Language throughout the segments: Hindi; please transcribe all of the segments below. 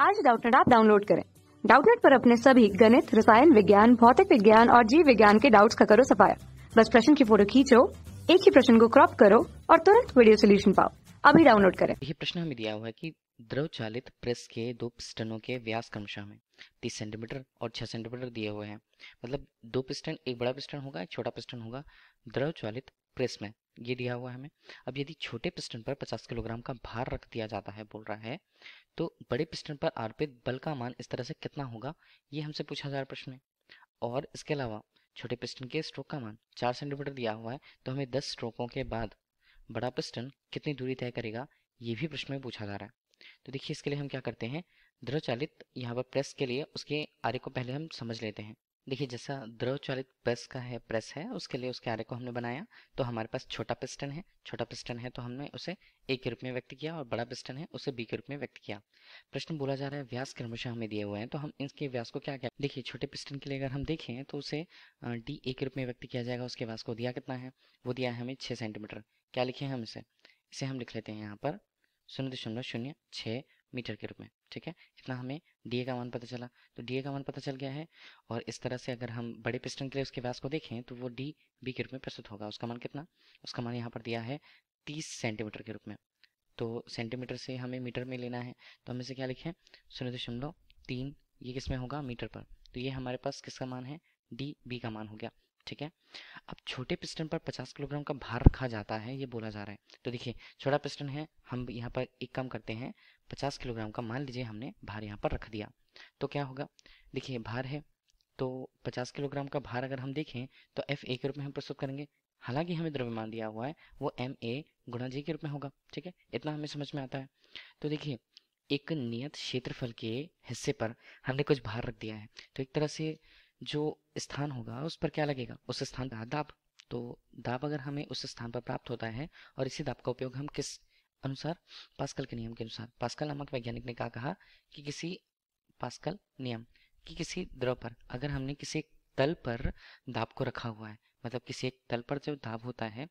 आज डाउटनेट ऐप डाउनलोड करें। डाउटनेट पर अपने सभी गणित, रसायन विज्ञान, भौतिक विज्ञान और जीव विज्ञान के डाउट्स का करो सफाया। बस प्रश्न की फोटो खींचो, एक ही प्रश्न को क्रॉप करो और तुरंत वीडियो सोल्यूशन पाओ। अभी डाउनलोड करें। ये प्रश्न हमें दिया हुआ है कि द्रव चालित प्रेस के दो पिस्टनों के व्यास क्रमशः में 30 सेंटीमीटर और 6 सेंटीमीटर दिए हुए हैं। मतलब दो पिस्टन, एक बड़ा पिस्टन होगा, एक छोटा पिस्टन होगा द्रव चालित प्रेस में, ये दिया हुआ है हमें। अब यदि छोटे पिस्टन पर 50 किलोग्राम का भार रख दिया जाता है, बोल रहा है, तो बड़े पिस्टन पर आरोपित बल का मान इस तरह से कितना होगा, ये हमसे पूछा जा रहा है प्रश्न में। और इसके अलावा छोटे पिस्टन के स्ट्रोक का मान 4 सेंटीमीटर दिया हुआ है, तो हमें 10 स्ट्रोकों के बाद बड़ा पिस्टन कितनी दूरी तय करेगा, ये भी प्रश्न में पूछा जा रहा है। तो देखिए, इसके लिए हम क्या करते हैं, द्रव चालित यहाँ पर प्रेस के लिए उसके आरे को पहले हम समझ लेते हैं। देखिए, जैसा द्रव चालित प्रेस है, उसके लिए उसके आरे को हमने बनाया। तो हमारे पास छोटा पिस्टन है तो हमने उसे ए के रूप में व्यक्त किया, और बड़ा पिस्टन है उसे बी के रूप में व्यक्त किया। प्रश्न बोला जा रहा है व्यास क्रमशः हमें दिए हुए हैं, तो हम इनके व्यास को क्या क्या देखिए, छोटे पिस्टन के लिए अगर हम देखें तो उसे डी ए के रूप में व्यक्त किया जाएगा। उसके व्यास को दिया कितना है, वो दिया है हमें 6 सेंटीमीटर। क्या लिखे हैं हम इसे हम लिख लेते हैं यहाँ पर 0.06 मीटर के रूप में। ठीक है, इतना हमें डी का मान पता चला। तो डी का मान पता चल गया है, और इस तरह से अगर हम बड़े पिस्टन के लिए उसके व्यास को देखें तो वो डी बी के रूप में प्रस्तुत होगा। उसका मान कितना, उसका मान यहाँ पर दिया है 30 सेंटीमीटर के रूप में। तो सेंटीमीटर से हमें मीटर में लेना है, तो हम इसे क्या लिखें 0.3, ये किस में होगा, मीटर पर। तो ये हमारे पास किसका मान है, डी बी का मान हो गया। ठीक है, अब छोटे पिस्टन पर 50 किलोग्राम का भार रखा जाता है, ये बोला जा रहा है। तो देखिए, छोटा पिस्टन है, हम यहाँ पर एक काम करते हैं, 50 किलोग्राम का मान लीजिए हमने भार यहाँ पर रख दिया, तो क्या होगा, देखिए भार है तो 50 किलोग्राम का भार अगर हम देखें तो एफ ए के रूप में हम प्रस्तुत करेंगे। हालांकि हमें द्रव्यमान दिया हुआ है वो एम ए गुणा जी के रूप में होगा। ठीक है, इतना हमें समझ में आता है। तो देखिए, एक नियत क्षेत्रफल के हिस्से पर हमने कुछ भार रख दिया है, तो एक तरह से जो स्थान होगा उस पर क्या लगेगा, उस स्थान पर दाब। तो दाब अगर हमें उस स्थान पर प्राप्त होता है, और इसी दाब का उपयोग हम किस अनुसार, पास्कल के नियम के अनुसार, पास्कल नामक वैज्ञानिक ने कहा कि किसी पास्कल नियम कि किसी द्रव पर अगर हमने किसी एक तल पर दाब को रखा हुआ है, मतलब किसी एक तल पर जो दाब होता है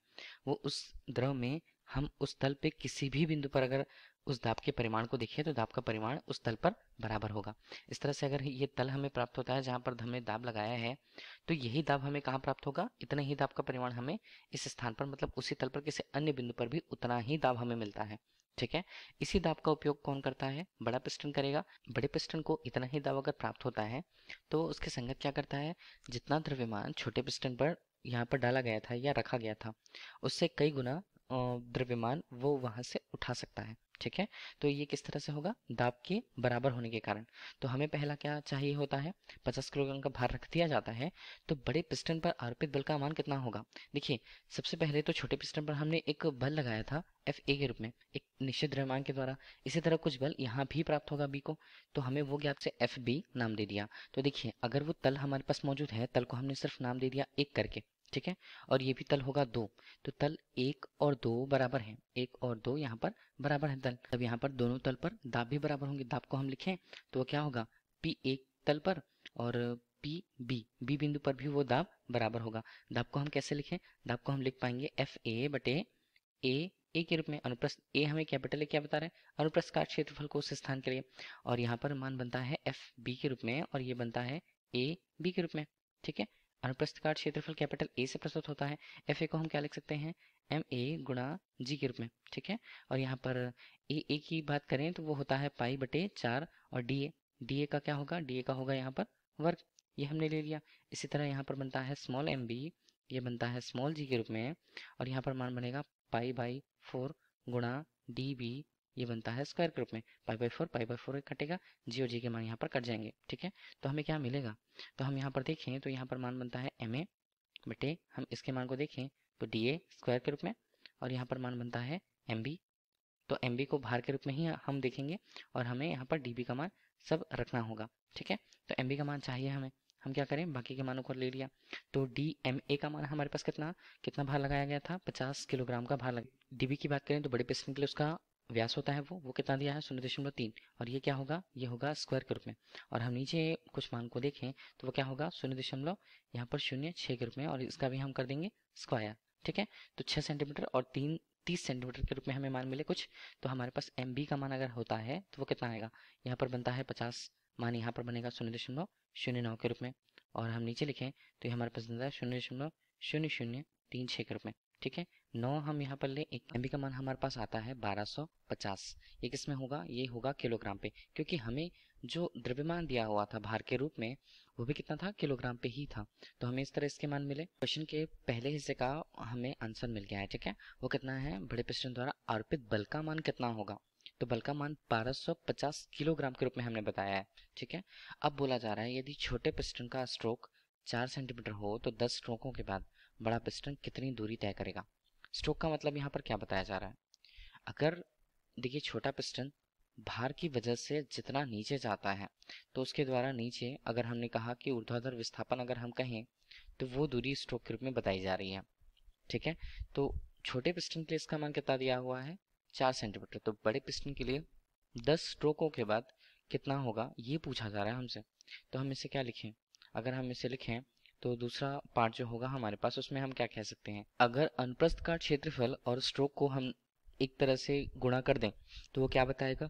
वो उस द्रव में, हम उस तल पे किसी भी बिंदु पर अगर उस दाब के परिमाण को देखें तो दाब का परिमाण उस तल पर बराबर होगा। इस तरह से अगर ये तल हमें प्राप्त होता है जहाँ पर हमने दाब लगाया है, तो यही दाब हमें कहाँ प्राप्त होगा, इतना ही दाब का परिमाण हमें इस स्थान पर, मतलब उसी तल पर किसी अन्य बिंदु पर भी उतना ही दाब हमें मिलता है। ठीक है, इसी दाब का उपयोग कौन करता है, बड़ा पिस्टन करेगा। बड़े पिस्टन को इतना ही दाब अगर प्राप्त होता है तो उसके संगत क्या करता है, जितना द्रव्यमान छोटे पिस्टन पर यहाँ पर डाला गया था या रखा गया था, उससे कई गुना द्रव्यमान वो वहां से उठा सकता है। ठीक है, तो ये किस तरह से होगा, दाब के बराबर होने के कारण। तो हमें पहला क्या चाहिए होता है, 50 किलोग्राम का भार रख दिया जाता है, तो बड़े पिस्टन पर आरोपित बल का मान कितना होगा। देखिए, सबसे पहले तो छोटे पिस्टन पर हमने एक बल लगाया था एफ ए के रूप में, एक निश्चित द्रव्यमान के द्वारा। इसी तरह कुछ बल यहाँ भी प्राप्त होगा बी को, तो हमें वो ज्ञात से एफ बी नाम दे दिया। तो देखिए, अगर वो तल हमारे पास मौजूद है, तल को हमने सिर्फ नाम दे दिया एक करके। ठीक है, और ये भी तल होगा 2, तो तल 1 और 2 बराबर हैं, 1 और 2 यहाँ पर बराबर है तल। तब यहाँ पर दोनों तल पर दाब भी बराबर होंगे। दाब को हम लिखें तो क्या होगा, पी एक तल पर और पी बी बिंदु पर भी वो दाब बराबर होगा। दाब को हम कैसे लिखें, दाब को हम लिख पाएंगे एफ ए बटे ए के रूप में। अनुप्रस्थ ए हमें कैपिटल ए क्या बता रहे हैं, अनुप्रस्थ काट क्षेत्रफल को उस स्थान के लिए, और यहाँ पर मान बनता है एफ बी के रूप में, और ये बनता है ए बी के रूप में। ठीक है, अनुप्रस्थ काट क्षेत्रफल कैपिटल ए से प्रस्तुत होता है। एफ ए को हम क्या लिख सकते हैं, एम ए गुणा जी के रूप में। ठीक है, और यहाँ पर ए की बात करें तो वो होता है पाई बटे 4, और डी ए का क्या होगा, डी ए का होगा यहाँ पर वर्ग, ये हमने ले लिया। इसी तरह यहाँ पर बनता है स्मॉल एम बी, ये बनता है स्मॉल जी के रूप में, और यहाँ पर मान बनेगा पाई बाई 4 गुणा डी बी, ये बनता है स्क्वायर के रूप में। पाई बाई फोर कटेगा, जी और जी के मान यहाँ पर कट जाएंगे। ठीक है, तो हमें क्या मिलेगा, तो हम यहाँ पर देखें तो यहाँ पर मान बनता है एम ए बटे, हम इसके मान को देखें तो डी ए स्क्वायर के रूप में, और यहाँ पर मान बनता है एम बी। तो एम बी को भार के रूप में ही हम देखेंगे, और हमें यहाँ पर डी बी का मान सब रखना होगा। ठीक है, तो एम बी का मान चाहिए हमें, हम क्या करें, बाकी के मानों को ले लिया। तो डी एम ए का मान हमारे पास कितना कितना भार लगाया गया था, 50 किलोग्राम का भार लगा। डीबी की बात करें तो बड़े पिस्टन के लिए उसका व्यास होता है वो कितना दिया है, 0.3, और ये क्या होगा, ये होगा स्क्वायर के रूप में। और हम नीचे कुछ मान को देखें तो वो क्या होगा, 0 यहाँ पर 0.6 के रूप में, और इसका भी हम कर देंगे स्क्वायर। ठीक है, तो 6 सेंटीमीटर और 3 30 सेंटीमीटर के रूप में हमें मान मिले कुछ, तो हमारे पास MB का मान अगर होता है तो वो कितना आएगा, यहाँ पर बनता है 50, मान यहाँ पर बनेगा 0.09 के रूप में, और हम नीचे लिखें तो ये हमारे पास बनता है 0.0036 के रूप में। ठीक है, 9 हम यहाँ पर ले, एक MB का मान हमारे पास आता है 1250। ये किस में होगा, ये होगा किलोग्राम पे, क्योंकि हमें जो द्रव्यमान दिया हुआ था भार के रूप में वो भी कितना था, किलोग्राम पे ही था। तो हमें इस तरह इसके मान मिले। क्वेश्चन के पहले हिस्से का हमें आंसर मिल गया है। ठीक है, वो कितना है, बड़े पिस्टन द्वारा अर्पित बल का मान कितना होगा, तो बल का मान 1250 किलोग्राम के रूप में हमने बताया है। ठीक है, अब बोला जा रहा है यदि छोटे पिस्टन का स्ट्रोक 4 सेंटीमीटर हो तो 10 स्ट्रोकों के बाद बड़ा पिस्टन कितनी दूरी तय करेगा। स्ट्रोक का मतलब यहाँ पर क्या बताया जा रहा है, अगर देखिए छोटा पिस्टन भार की वजह से जितना नीचे जाता है तो उसके द्वारा नीचे, अगर हमने कहा कि ऊर्ध्वाधर विस्थापन अगर हम कहें तो वो दूरी स्ट्रोक के रूप में बताई जा रही है। ठीक है, तो छोटे पिस्टन के लिए इसका मान कितना दिया हुआ है, 4 सेंटीमीटर। तो बड़े पिस्टन के लिए 10 स्ट्रोकों के बाद कितना होगा ये पूछा जा रहा है हमसे। तो हम इसे क्या लिखें, अगर हम इसे लिखें तो दूसरा पार्ट जो होगा हमारे पास उसमें हम क्या कह सकते हैं, अगर अनुप्रस्थ काट क्षेत्रफल और स्ट्रोक को हम एक तरह से गुणा कर दें तो वो क्या बताएगा,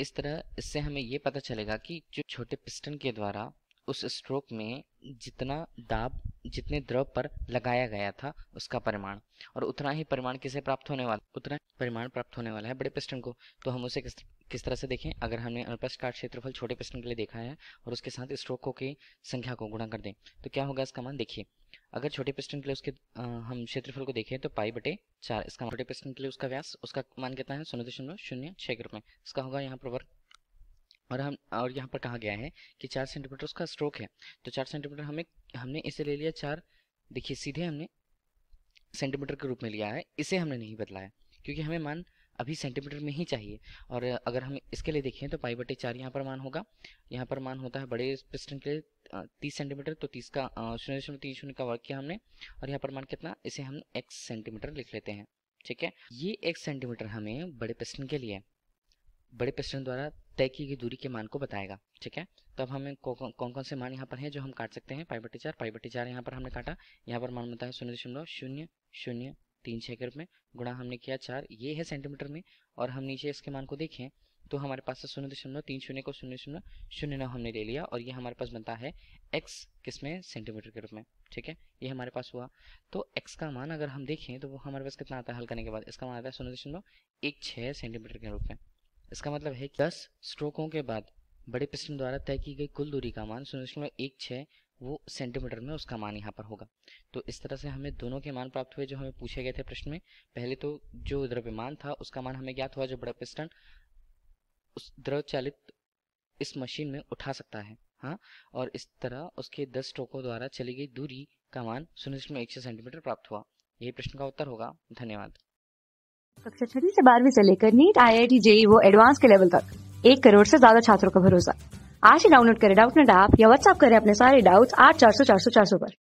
इस तरह इससे हमें ये पता चलेगा कि जो छोटे पिस्टन के द्वारा उस स्ट्रोक में जितना दाब, जितने द्रव पर लगाया गया था उसका परिमाण, और उतना ही परिमाण किसे प्राप्त होने वाला, उतना परिमाण प्राप्त होने वाला है बड़े पिस्टन को। तो हम उसे किस तरह से देखें, अगर हमने अनुप्रस्थ काट क्षेत्रफल छोटे पिस्टन के लिए देखा है और उसके साथ स्ट्रोकों की संख्या को गुणा कर दें तो क्या होगा इसका मान, देखिए अगर छोटे पिस्टन के लिए उसके हम क्षेत्रफल को देखें तो π/4, इसका छोटे पिस्टन के लिए उसका व्यास, उसका मान कितना है 0.06 के रूप में, इसका होगा यहाँ पर वर्ग। और यहाँ पर कहा गया है कि 4 सेंटीमीटर उसका स्ट्रोक है, तो 4 सेंटीमीटर हमने इसे ले लिया 4, देखिए सीधे हमने सेंटीमीटर के रूप में लिया है, इसे हमने नहीं बदला है क्योंकि हमें मान अभी सेंटीमीटर में ही चाहिए। और अगर हम इसके लिए देखें तो π/4 यहाँ पर मान होगा, यहाँ पर मान होता है बड़े पिस्टन के लिए 30 सेंटीमीटर, तो 30 का 0.30 का वर्ग किया हमने, और यहाँ पर मान कितना, इसे हम x सेंटीमीटर लिख लेते हैं। ठीक है, ये x सेंटीमीटर हमें बड़े पिस्टन के लिए बड़े पिस्टन द्वारा तय की गई दूरी के मान को बताएगा। ठीक है, तो अब हमें कौन कौन से मान यहाँ पर हैं जो हम काट सकते हैं, π/4 यहाँ पर हमने काटा, यहाँ पर मान बनता है 0.0036 के रूप में, गुणा हमने किया 4, ये है सेंटीमीटर में, और हम नीचे इसके मान को देखें तो हमारे पास 0.30 को 0.09 हमने ले लिया, और ये हमारे पास बनता है x किसमें, सेंटीमीटर के रूप में। ठीक है, ये हमारे पास हुआ। तो x का मान अगर हम देखें तो वो हमारे पास कितना आता है हल करने के बाद, इसका मान आता है 0.16 सेंटीमीटर के रूप में। इसका मतलब है कि 10 स्ट्रोकों के बाद बड़े पिस्टन द्वारा तय की गई कुल दूरी का मान 0.16 वो सेंटीमीटर में उसका मान यहाँ पर होगा। तो इस तरह से हमें दोनों के मान प्राप्त हुए जो हमें पूछे गए थे प्रश्न में। पहले तो जो द्रव्यमान था उसका मान हमें ज्ञात हुआ जो बड़ा पिस्टन उस द्रव चालित इस मशीन में उठा सकता है, हाँ, और इस तरह उसके 10 स्ट्रोकों द्वारा चली गई दूरी का मान 0.16 सेंटीमीटर प्राप्त हुआ। यही प्रश्न का उत्तर होगा। धन्यवाद। कक्षा 6 से 12वीं से लेकर नीट, IIT, JEE वो एडवांस के लेवल तक 1 करोड़ से ज्यादा छात्रों का भरोसा। आज ही डाउनलोड करें डाउटनेट ऐप या व्हाट्सएप करें अपने सारे डाउट्स 8400 400 400 पर।